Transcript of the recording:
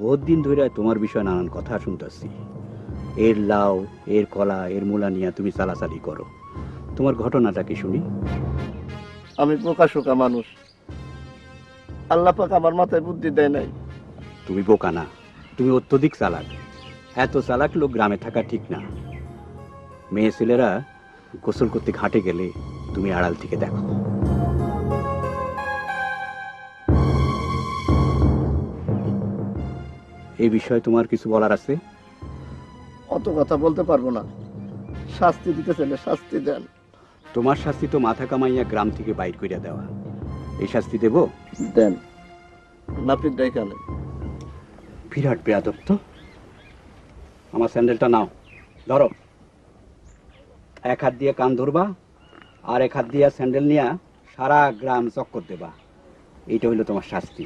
বহুত দিন ধরে তোমার বিষয়ে নানান কথা শুনতেছি। এর লাউ, এর কলা, এর মূলা নিয়ে তুমি চালাচালি করো। তোমার ঘটনাটা কি শুনি। আমি বোকা শোকা মানুষ, আল্লাহ পাক আমার মাথায় বুদ্ধি দেয় নাই। তুমি বোকা না, তুমি অত্যধিক চালাক। এত চালাক লোক গ্রামে থাকা ঠিক না। মেয়ে ছেলেরা গোসল করতে ঘাটে গেলে তুমি আড়াল থেকে দেখো। এই বিষয়ে তোমার কিছু বলার আছে? অত কথা বলতে পারবো না, শাস্তি দিতে চাইলে শাস্তি দেন। তোমার শাস্তি তো মাথা কামাইয়া গ্রাম থেকে বাইর কইরা দেওয়া। এই শাস্তি দেব? দেন, নাপিত এখানে। বিরাট বেয়াদব তো। আমার স্যান্ডেলটা নাও, ধরো। এক হাত দিয়ে কান ধরবা, আর এক হাত দিয়ে স্যান্ডেল নিয়ে সারা গ্রাম চক্কর দেবা। এইটা হইলো তোমার শাস্তি।